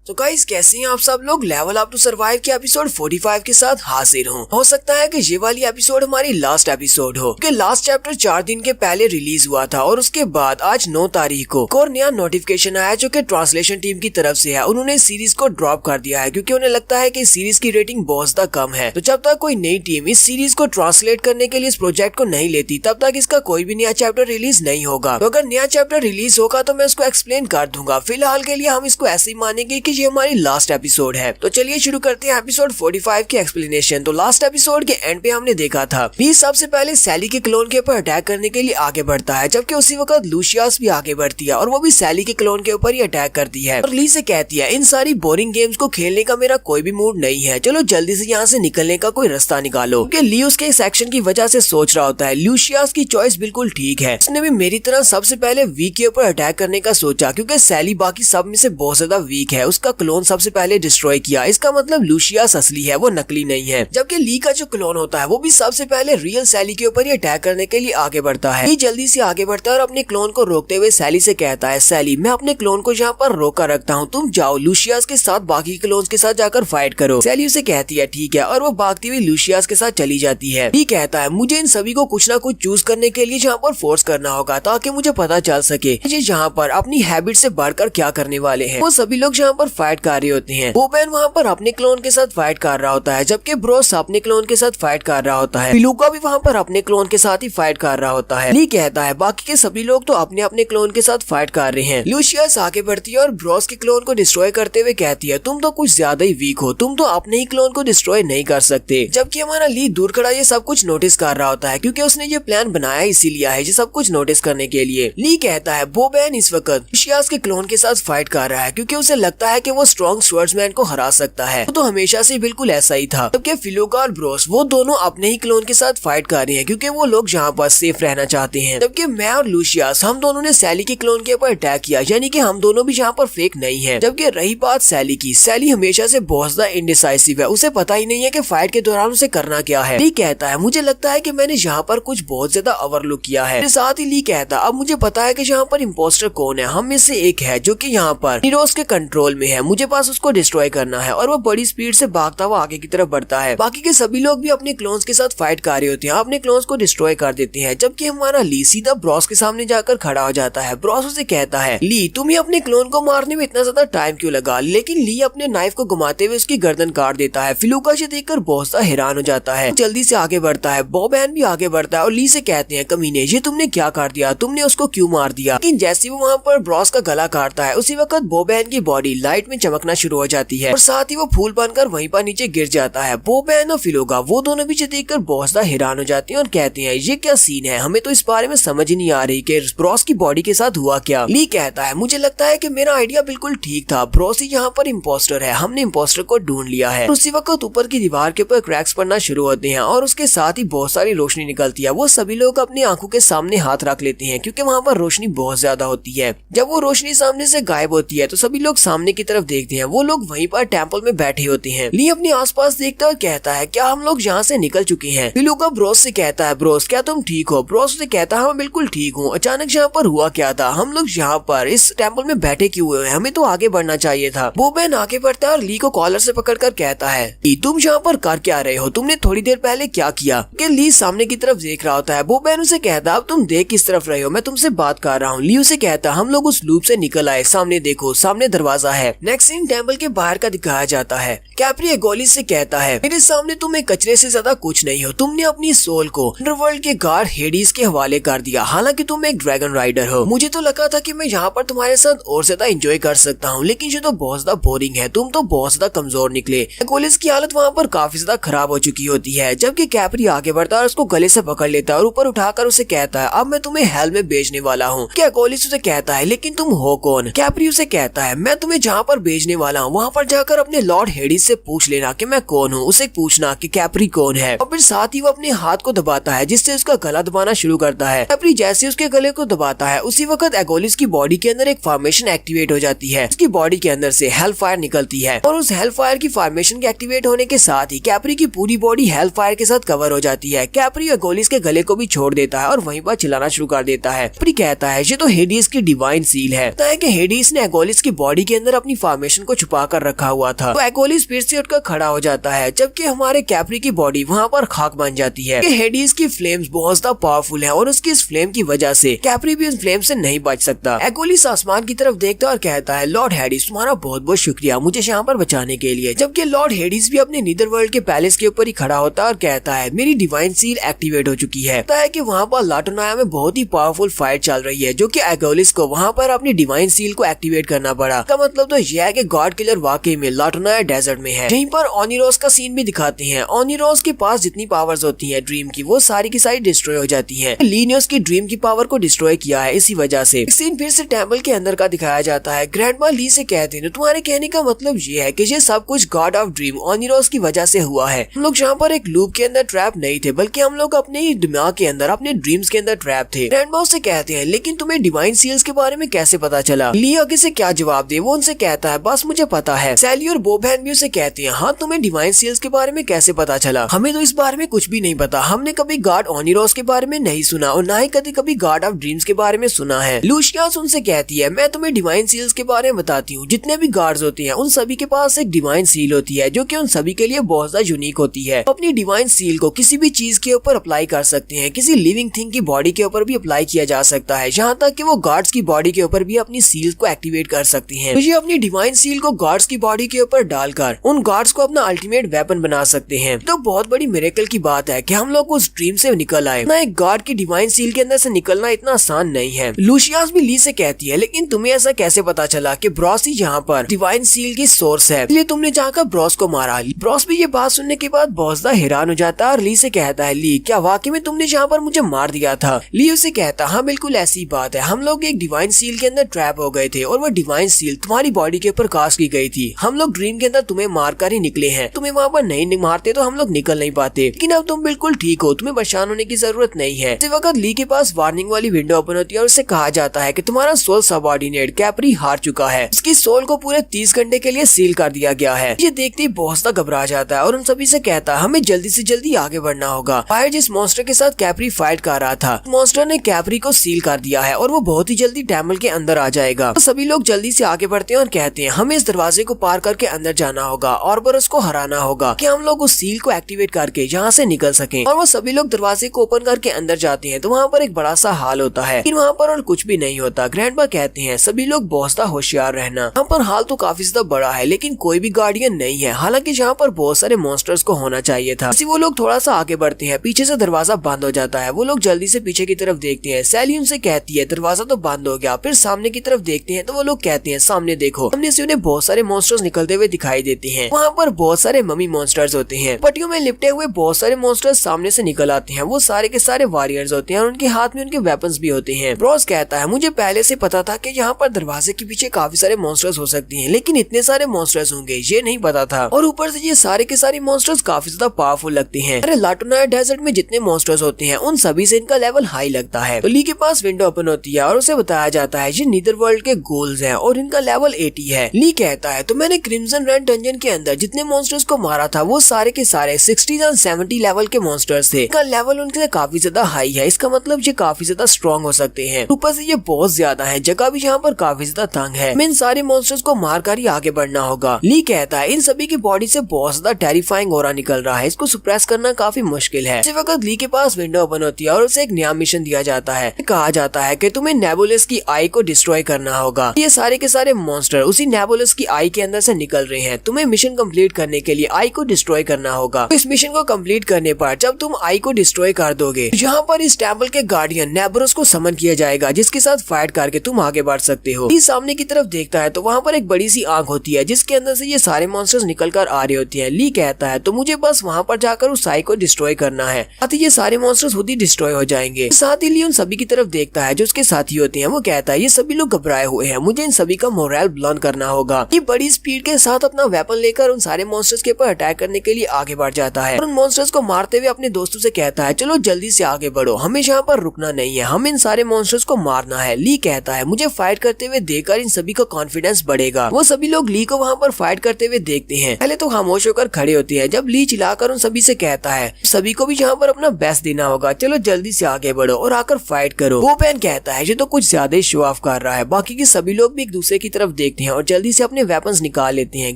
तो गाइस कैसे हैं आप सब लोग। लेवल अप टू सर्वाइव के एपिसोड 45 के साथ हाजिर हूँ। हो सकता है कि ये वाली एपिसोड हमारी लास्ट एपिसोड हो, क्योंकि लास्ट चैप्टर 4 दिन के पहले रिलीज हुआ था और उसके बाद आज 9 तारीख को एक और नया नोटिफिकेशन आया जो कि ट्रांसलेशन टीम की तरफ से है। उन्होंने सीरीज को ड्रॉप कर दिया है क्योंकि उन्हें लगता है कि सीरीज की रेटिंग बहुत ज्यादा कम है। तो जब तक कोई नई टीम इस सीरीज को ट्रांसलेट करने के लिए इस प्रोजेक्ट को नहीं लेती तब तक इसका कोई भी नया चैप्टर रिलीज नहीं होगा। तो अगर नया चैप्टर रिलीज होगा तो मैं उसको एक्सप्लेन कर दूंगा। फिलहाल के लिए हम इसको ऐसे ही मानेंगे कि ये हमारी लास्ट एपिसोड है। तो चलिए शुरू करते हैं एपिसोड 45 की एक्सप्लेनेशन। तो लास्ट एपिसोड के एंड पे हमने देखा था ली सबसे पहले सैली के क्लोन के ऊपर अटैक करने के लिए आगे बढ़ता है, जबकि उसी वक्त लूशियस भी आगे बढ़ती है और वो भी सैली के क्लोन के ऊपर ही अटैक करती है और ली से कहती है इन सारी बोरिंग गेम्स को खेलने का मेरा कोई भी मूड नहीं है, चलो जल्दी से यहाँ से निकलने का कोई रास्ता निकालो। क्योंकि ली उसके इस एक्शन की वजह से सोच रहा होता है लूशियस की चॉइस बिल्कुल ठीक है, उसने भी मेरी तरह सबसे पहले वी के ऊपर अटैक करने का सोचा क्योंकि सैली बाकी सब में से बहुत ज्यादा वीक है, उसका क्लोन सबसे पहले डिस्ट्रॉय किया। इसका मतलब लूशियस असली है, वो नकली नहीं है। जबकि ली का जो क्लोन होता है वो भी सबसे पहले रियल सैली के ऊपर ही अटैक करने के लिए आगे बढ़ता है। ली जल्दी से आगे बढ़ता है और अपने क्लोन को रोकते हुए सैली से कहता है सैली मैं अपने क्लोन को यहाँ पर रोका रखता हूँ, तुम जाओ लूशियस के साथ बाकी क्लोन्स के साथ जाकर फाइट करो। सैली उसे कहती है ठीक है और वो भागती हुई लूशियस के साथ चली जाती है। ली कहता है मुझे इन सभी को कुछ ना कुछ चूज करने के लिए यहाँ पर फोर्स करना होगा ताकि मुझे पता चल सके मुझे यहाँ पर अपनी हैबिट से बढ़कर क्या करने वाले हैं। वो सभी लोग यहाँ पर फाइट कर रहे होते हैं। बोबेन वहाँ पर अपने क्लोन के साथ फाइट कर रहा होता है, जबकि ब्रोस अपने क्लोन के साथ फाइट कर रहा होता है। पिलुका भी वहाँ पर अपने क्लोन के साथ ही फाइट कर रहा होता है। ली कहता है बाकी के सभी लोग तो अपने अपने क्लोन के साथ फाइट कर रहे हैं। लूशियस आगे बढ़ती है और ब्रोस के क्लोन को डिस्ट्रॉय करते हुए कहती है तुम तो कुछ ज्यादा ही वीक हो, तुम तो अपने ही क्लोन को डिस्ट्रॉय नहीं कर सकते। जबकि हमारा ली दूर खड़ा ये सब कुछ नोटिस कर रहा होता है क्योंकि उसने ये प्लान बनाया इसीलिए है ये सब कुछ नोटिस करने के लिए। ली कहता है बोबेन इस वक्त लूशियस के क्लोन के साथ फाइट कर रहा है क्योंकि उसे लगता है कि वो स्ट्रॉन्ग स्वर्ड्समैन को हरा सकता है। तो हमेशा से बिल्कुल ऐसा ही था। जबकि फिलुका और ब्रोस वो दोनों अपने ही क्लोन के साथ फाइट कर रहे हैं क्योंकि वो लोग यहाँ पर सेफ रहना चाहते हैं। जबकि मैं और लूशियस हम दोनों ने सैली के क्लोन के ऊपर अटैक किया, यानी कि हम दोनों भी यहाँ पर फेक नहीं है। जबकि रही बात सैली की, सैली हमेशा से बहुत ज्यादा इंडिसाइसिव है, उसे पता ही नहीं है कि फाइट के दौरान उसे करना क्या है। ली कहता है मुझे लगता है कि मैंने यहाँ पर कुछ बहुत ज्यादा ओवरलुक किया है। साथ ही ली कहता अब मुझे पता है कि यहाँ पर इम्पोस्टर कौन है, हम में से एक है जो कि यहाँ पर नीरोस के कंट्रोल में है, मुझे पास उसको डिस्ट्रॉय करना है। और वो बड़ी स्पीड से भागता हुआ आगे की तरफ बढ़ता है। बाकी के सभी लोग भी अपने क्लोन्स के साथ फाइट कर रहे होते हैं, अपने क्लोन्स को डिस्ट्रॉय कर देते हैं। जबकि हमारा ली सीधा ब्रॉस के सामने जाकर खड़ा हो जाता है। ब्रॉस उसे कहता है ली तुम्हें अपने क्लोन को मारने में इतना ज्यादा टाइम क्यों लगा, लेकिन ली अपने नाइफ को घुमाते हुए उसकी गर्दन काट देता है। फिलुका से देखकर बहुत सा हैरान हो जाता है, जल्दी से आगे बढ़ता है। बोबेन भी आगे बढ़ता है और ली से कहते हैं कमीने ये तुमने क्या कर दिया, तुमने उसको क्यों मार दिया। लेकिन जैसे वो वहाँ पर ब्रॉस का गला काटता है उसी वक्त बोबेन की बॉडी लाइट में चमकना शुरू हो जाती है और साथ ही वो फूल बनकर वहीं पर नीचे गिर जाता है। बोबेन और फिलुका वो दोनों भी देखकर बहुत ज्यादा हैरान हो जाते हैं और कहते हैं ये क्या सीन है, हमें तो इस बारे में समझ ही नहीं आ रही कि ब्रॉस की बॉडी के साथ हुआ क्या। ली कहता है मुझे लगता है कि मेरा आइडिया बिल्कुल ठीक था, ब्रॉस ही यहाँ पर इम्पोस्टर है, हमने इम्पोस्टर को ढूंढ लिया है। उसी वक्त ऊपर की दीवार के ऊपर क्रैक्स पड़ना शुरू होते हैं और उसके साथ ही बहुत सारी रोशनी निकलती है। वो सभी लोग अपनी आंखों के सामने हाथ रख लेते हैं क्योंकि वहाँ पर रोशनी बहुत ज्यादा होती है। जब वो रोशनी सामने से गायब होती है तो सभी लोग सामने की तरफ देखते हैं। वो लोग वहीं पर टेंपल में बैठे होते हैं। ली अपने आसपास देखता और कहता है क्या हम लोग यहाँ से निकल चुके हैं। फिलुका ब्रोस से कहता है ब्रोस क्या तुम ठीक हो। ब्रोस से कहता है हाँ बिल्कुल ठीक हूँ, अचानक यहाँ पर हुआ क्या था, हम लोग यहाँ पर इस टेंपल में बैठे क्यों हुए हैं, हमें तो आगे बढ़ना चाहिए था। बोबेन आगे बढ़ता है और ली को कॉलर से पकड़कर कहता है तुम यहाँ पर कर क्या रहे हो, तुमने थोड़ी देर पहले क्या किया। कि ली सामने की तरफ देख रहा होता है। बोबेन उसे कहता अब तुम देख किस तरफ रहे हो, मैं तुमसे बात कर रहा हूँ। ली उसे कहता हम लोग उस लूप से निकल आए, सामने देखो सामने दरवाजा है। नेक्स्ट सीन टेंपल के बाहर का दिखाया जाता है। कैप्री एगोलिस से कहता है मेरे सामने तुम एक कचरे से ज्यादा कुछ नहीं हो, तुमने अपनी सोल को अंडरवर्ल्ड के गार्ड हेडिस के हवाले कर दिया, हालांकि तुम एक ड्रैगन राइडर हो। मुझे तो लगा था कि मैं यहाँ पर तुम्हारे साथ और ज्यादा एंजॉय कर सकता हूँ, लेकिन ये तो बहुत ज्यादा बोरिंग है, तुम तो बहुत ज्यादा कमजोर निकले। एगोलिस की हालत वहाँ पर काफी ज्यादा खराब हो चुकी होती है। जबकि कैप्री आगे बढ़ता है और उसको गले से पकड़ लेता है और ऊपर उठाकर उसे कहता है अब मैं तुम्हें हेल में भेजने वाला हूँ। क्या एगोलिस उसे कहता है लेकिन तुम हो कौन। कैप्री उसे कहता है मैं तुम्हें जहाँ पर भेजने वाला हूँ वहाँ पर जाकर अपने लॉर्ड हेडिस से पूछ लेना कि मैं कौन हूँ, उसे पूछना कि कैप्री कौन है। और फिर साथ ही वो अपने हाथ को दबाता है जिससे उसका गला दबाना शुरू करता है। कैप्री जैसे उसके गले को दबाता है उसी वक्त एगोलिस की बॉडी के अंदर एक फॉर्मेशन एक्टिवेट हो जाती है। उसकी बॉडी के अंदर से हेल फायर निकलती है और उस हेल फायर की फॉर्मेशन के एक्टिवेट होने के साथ ही कैप्री की पूरी बॉडी हेल फायर के साथ कवर हो जाती है। कैप्री एगोलिस के गले को भी छोड़ देता है और वहीं पर चिल्लाना शुरू कर देता है। कैप्री कहता है ये तो हेडिस की डिवाइन सील है। हेडिस ने एगोलिस की बॉडी के अंदर अपनी इंफॉर्मेशन को छुपा कर रखा हुआ था। तो एकोलिस फिर से उठकर खड़ा हो जाता है, जबकि हमारे कैप्री की बॉडी वहाँ पर खाक बन जाती है। हेडीज की फ्लेम्स बहुत ज्यादा पावरफुल है और उसकी इस फ्लेम की वजह से कैप्री भी उस फ्लेम से नहीं बच सकता। एकोलिस आसमान की तरफ देखता है और कहता है, लॉर्ड हेडीज तुम्हारा बहुत बहुत शुक्रिया मुझे यहाँ पर बचाने के लिए। जबकि लॉर्ड हेडीज भी अपने नीदरवर्ल्ड के पैलेस के ऊपर ही खड़ा होता है और कहता है, मेरी डिवाइन सील एक्टिवेट हो चुकी है। पता है कि वहाँ पर लाटोनाया में बहुत ही पावरफुल फाइट चल रही है, जो कि एकोलिस को वहाँ पर अपनी डिवाइन सील को एक्टिवेट करना पड़ा। का मतलब तो यह है कि गॉड किलर वाकई में लाटोनाया डेजर्ट में है। यहीं पर ओनिरोस का सीन भी दिखाते हैं। ओनिरोस के पास जितनी पावर्स होती है ड्रीम की, वो सारी की सारी डिस्ट्रॉय हो जाती है। ली ने उसकी ड्रीम की पावर को डिस्ट्रॉय किया है, इसी वजह से सीन फिर से टेम्पल के अंदर का दिखाया जाता है। ग्रैंडमा ली से कहते हैं, तुम्हारे कहने का मतलब ये है कि ये सब कुछ गॉड ऑफ ड्रीम ओनिरोस की वजह से हुआ है। हम लोग यहाँ पर एक लूप के अंदर ट्रैप नहीं थे, बल्कि हम लोग अपने ही दिमाग के अंदर, अपने ड्रीम्स के अंदर ट्रैप थे। ग्रैंडमा से कहते हैं, लेकिन तुम्हें डिवाइन सील्स के बारे में कैसे पता चला? ली आगे से क्या जवाब दे? वो उनसे कहता है, बस मुझे पता है। सैली और बोबहैन भी उसे कहते हैं, हाँ तुम्हें डिवाइन सील्स के बारे में कैसे पता चला? हमें तो इस बारे में कुछ भी नहीं पता। हमने कभी गॉड ओनिरोस के बारे में नहीं सुना और ना ही कभी गॉड ऑफ ड्रीम्स के बारे में सुना है। लूशियास उनसे कहती है, मैं तुम्हें डिवाइन सील्स के बारे में बताती हूँ। जितने भी गार्ड्स होते हैं उन सभी के पास एक डिवाइन सील होती है, जो कि उन सभी के लिए बहुत ज्यादा यूनिक होती है। अपनी डिवाइन सील को किसी भी चीज के ऊपर अप्लाई कर सकते हैं, किसी लिविंग थिंग की बॉडी के ऊपर भी अप्लाई किया जा सकता है, यहाँ तक कि वो गार्ड्स की बॉडी के ऊपर भी अपनी सील को एक्टिवेट कर सकती हैं। तो ये अपनी डिवाइन सील को गार्ड्स की बॉडी के ऊपर डालकर उन गार्ड्स को अपना अल्टीमेट वेपन बना सकते हैं। तो बहुत बड़ी मिरेकल की बात है कि हम लोग उस ड्रीम से निकल आए। ना एक गार्ड की डिवाइन सील के अंदर से निकलना इतना आसान नहीं है। लूशियास भी ली से कहती है, लेकिन तुम्हें ऐसा कैसे पता चला कि ब्रॉस ही यहाँ पर डिवाइन सील की सोर्स है, इसलिए तुमने जाकर ब्रॉस को मारा? ब्रॉस भी ये बात सुनने के बाद बहुत ज्यादा हैरान हो जाता है और ली से कहता है, ली क्या वाकई में तुमने यहाँ पर मुझे मार दिया था? ली उसे कहता, हाँ बिल्कुल ऐसी बात है। हम लोग एक डिवाइन सील के अंदर ट्रैप हो गए थे और वो डिवाइन सील तुम्हारी बॉडी के ऊपर कास्ट की गई थी। हम लोग ड्रीम के अंदर तुम्हें मार कर ही निकले हैं। तुम्हें वहाँ पर नहीं मारते तो हम लोग निकल नहीं पाते, लेकिन अब तुम बिल्कुल ठीक हो, तुम्हें परेशान होने की जरूरत नहीं है। इस वक्त ली के पास वार्निंग वाली विंडो ओपन होती है और उससे कहा जाता है कि तुम्हारा सोल सबऑर्डिनेट कैप्री हार चुका है। उसकी सोल को पूरे 30 घंटे के लिए सील कर दिया गया है। ये देखते ही बहुत ज्यादा घबरा जाता है और उन सभी से कहता है, हमें जल्दी से जल्दी आगे बढ़ना होगा। फायर जिस मॉन्स्टर के साथ कैप्री फाइट कर रहा था, मॉन्स्टर ने कैप्री को सील कर दिया है और वो बहुत ही जल्दी टेम्पल के अंदर आ जाएगा। तो सभी लोग जल्दी से आगे बढ़ते हैं और कहते हैं, हमें इस दरवाजे को पार करके अंदर जाना होगा और बरस को हराना होगा कि हम लोग उस सील को एक्टिवेट करके यहाँ से निकल सकें। और वो सभी लोग दरवाजे को ओपन करके अंदर जाते हैं तो वहाँ पर एक बड़ा सा हाल होता है, लेकिन वहाँ पर और कुछ भी नहीं होता। ग्रैंडमा कहते हैं, सभी लोग बहुत ज्यादा होशियार रहना। यहाँ पर हाल तो काफी ज्यादा बड़ा है, लेकिन कोई भी गार्डियन नहीं है, हालांकि यहाँ पर बहुत सारे मॉन्स्टर्स को होना चाहिए था। वो लोग थोड़ा सा आगे बढ़ते हैं, पीछे से दरवाजा बंद हो जाता है। वो लोग जल्दी से पीछे की तरफ देखते हैं। सैली उनसे कहती है, दरवाजा तो बंद हो गया। फिर सामने की तरफ देखते हैं तो वो लोग कहते हैं, सामने देखो। सामने से उन्हें बहुत सारे मॉन्स्टर्स निकलते हुए दिखाई देते हैं। वहाँ पर बहुत सारे मम्मी मॉन्स्टर्स होते हैं। पट्टियों में लिपटे हुए बहुत सारे मॉन्स्टर्स सामने से निकल आते हैं। वो सारे के सारे वॉरियर्स होते हैं और उनके हाथ में उनके वेपन्स भी होते हैं। ब्रॉस कहता है, मुझे पहले से पता था कि यहाँ पर दरवाजे के पीछे काफी सारे मॉन्स्टर्स हो सकते हैं, लेकिन इतने सारे मॉन्स्टर्स होंगे ये नहीं पता था। और ऊपर से ये सारे के सारे मॉन्स्टर्स काफी ज्यादा पावरफुल लगते हैं। अरे लाटोनाया डेजर्ट में जितने मॉन्स्टर्स होते हैं उन सभी से इनका लेवल हाई लगता है। तो ली के पास विंडो ओपन होती है और उसे बताया जाता है ये नीदरवर्ल्ड के गोल्स हैं और इनका लेवल 80 है। ली कहता है, तो मैंने क्रिम्सन रेड डंजन के अंदर जितने मॉन्स्टर्स को मारा था वो सारे के सारे 60 और 70 लेवल के मॉन्स्टर्स थे। इनका लेवल उनके काफी ज्यादा हाई है, इसका मतलब ये काफी ज्यादा स्ट्रॉन्ग हो सकते हैं। ऊपर से ये बहुत ज्यादा है, जगह भी यहाँ पर काफी ज्यादा तंग है। हमें इन सारे मॉन्स्टर्स को मार कर ही आगे बढ़ना होगा। ली कहता है, इन सभी की बॉडी से बहुत ज्यादा टेरिफाइंग ऑरा निकल रहा है, इसको सुप्रेस करना काफी मुश्किल है। इसी वक्त ली के पास विंडो ओपन होती है और उसे एक नया मिशन दिया जाता है। कहा जाता है कि तुम्हें नेबुलस की आई को डिस्ट्रॉय करना होगा। ये सारे के सारे मॉन्स्टर उसी नेबुलस की आई के अंदर से निकल रहे हैं। तुम्हें मिशन कंप्लीट करने के लिए आई को डिस्ट्रॉय करना होगा। इस मिशन को कंप्लीट करने पर जब तुम आई को डिस्ट्रॉय कर दोगे, यहाँ पर इस टेम्पल के गार्डियन नेबुलस को समन किया जाएगा, जिसके साथ फाइट करके तुम आगे बढ़ सकते हो। ये सामने की तरफ देखता है तो वहाँ पर एक बड़ी सी आंख होती है जिसके अंदर से ये सारे मॉन्स्टर्स निकल कर आ रहे होते हैं। ली कहता है, तो मुझे बस वहाँ पर जाकर उस आई को डिस्ट्रॉय करना है, साथ ही ये सारे मॉन्स्टर्स खुद ही डिस्ट्रॉय हो जाएंगे। साथ ही ली उन सभी की तरफ देखता है जो उसके साथी होते हैं। वो कहता है, ये सभी लोग घबराए हुए हैं, मुझे इन सभी का मोरल बुलंद करना होगा। ये बड़ी स्पीड के साथ अपना वेपन लेकर उन सारे मॉन्स्टर्स के ऊपर अटैक करने के लिए आगे बढ़ जाता है और उन मॉन्स्टर्स को मारते हुए अपने दोस्तों से कहता है, चलो जल्दी से आगे बढ़ो, हमें यहाँ पर रुकना नहीं है, हमें इन सारे मॉन्स्टर्स को मारना है। ली कहता है, मुझे फाइट करते हुए देखकर इन सभी का कॉन्फिडेंस बढ़ेगा। वो सभी लोग ली को वहाँ पर फाइट करते हुए देखते हैं। पहले तो खामोश होकर खड़े होते हैं, जब ली चिल्लाकर उन सभी से कहता है, सभी को भी यहाँ पर अपना बेस्ट देना होगा, चलो जल्दी से आगे बढ़ो और आकर फाइट करो। वो बहन कहता है, ये तो कुछ ज्यादा ही शो ऑफ कर रहा है। बाकी के सभी लोग भी एक दूसरे की तरफ देखते लेते हैं और जल्दी से अपने वेपन्स निकाल लेते हैं।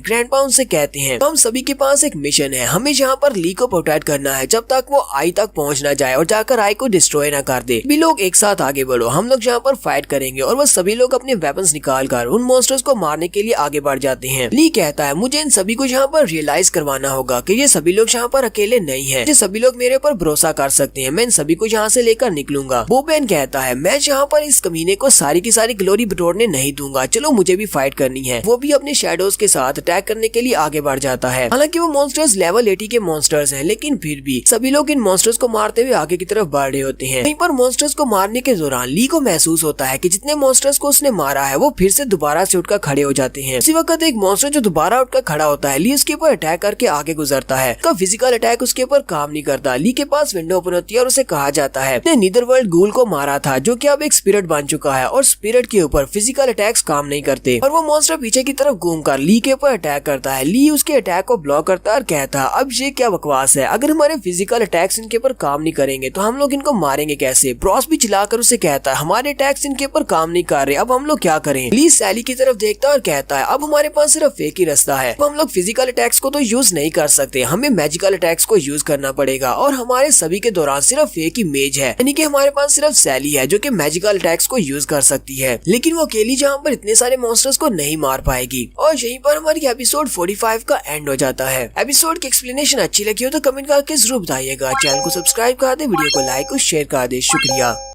ग्रैंडपा उनसे कहते हैं हम सभी के पास एक मिशन है, हमें यहाँ पर ली को प्रोटेक्ट करना है जब तक वो आई तक पहुँच ना जाए और जाकर आई को डिस्ट्रॉय ना कर दे। भी लोग एक साथ आगे बढ़ो, हम लोग यहाँ पर फाइट करेंगे। और वह सभी लोग अपने वेपन्स निकाल कर उन मॉन्स्टर्स को मारने के लिए आगे बढ़ जाते हैं। ली कहता है मुझे इन सभी को यहाँ पर रियलाइज करवाना होगा कि ये सभी लोग यहाँ पर अकेले नहीं है, ये सभी लोग मेरे ऊपर भरोसा कर सकते हैं, मैं इन सभी को यहाँ से लेकर निकलूंगा। बोबेन कहता है मैं यहाँ पर इस कमीने को सारी की सारी ग्लोरी बटोरने नहीं दूंगा, चलो मुझे भी फाइट करनी है। वो भी अपने शैडोज के साथ अटैक करने के लिए आगे बढ़ जाता है। हालांकि वो मॉन्स्टर्स लेवल 80 के मॉन्स्टर्स हैं, लेकिन फिर भी सभी लोग इन मॉन्स्टर्स को मारते हुए आगे की तरफ बढ़ रहे होते हैं। वहीं पर मॉन्स्टर्स को मारने के दौरान ली को महसूस होता है कि जितने मॉन्स्टर्स को उसने मारा है वो फिर से दोबारा से उठकर खड़े हो जाते हैं। उसी वक्त एक मॉन्स्टर जो दोबारा उठकर खड़ा होता है, ली उसके ऊपर अटैक करके आगे गुजरता है। उसका फिजिकल अटैक उसके ऊपर काम नहीं करता। ली के पास विंडो ओपन होती है और उसे कहा जाता है नीदरवर्ल्ड गूल को मारा था जो कि अब एक स्पिरिट बन चुका है और स्पिरिट के ऊपर फिजिकल अटैक्स काम नहीं करते। और वो मॉन्स्टर पीछे की तरफ घूमकर ली के ऊपर अटैक करता है। ली उसके अटैक को ब्लॉक करता है और कहता है अब ये क्या बकवास है, अगर हमारे फिजिकल अटैक्स इनके ऊपर काम नहीं करेंगे तो हम लोग इनको मारेंगे कैसे। ब्रॉस भी चिल्लाकर उसे कहता है हमारे अटैक्स इनके ऊपर काम नहीं कर रहे, अब हम लोग क्या करें। ली सैली की तरफ देखता है और कहता है अब हमारे पास सिर्फ एक ही रास्ता है, अब हम लोग फिजिकल अटैक्स को तो यूज नहीं कर सकते, हमें मैजिकल अटैक्स को यूज करना पड़ेगा। और हमारे सभी के दौरान सिर्फ एक ही मेज है, यानी कि हमारे पास सिर्फ सैली है जो कि मैजिकल अटैक्स को यूज कर सकती है, लेकिन वो अकेली जहाँ पर इतने सारे मॉन्स्टर्स को नहीं मार पाएगी। और यहीं पर हमारी एपिसोड 45 का एंड हो जाता है। एपिसोड की एक्सप्लेनेशन अच्छी लगी हो तो कमेंट करके जरूर बताइएगा। चैनल को सब्सक्राइब कर दे, वीडियो को लाइक और शेयर कर दे। शुक्रिया।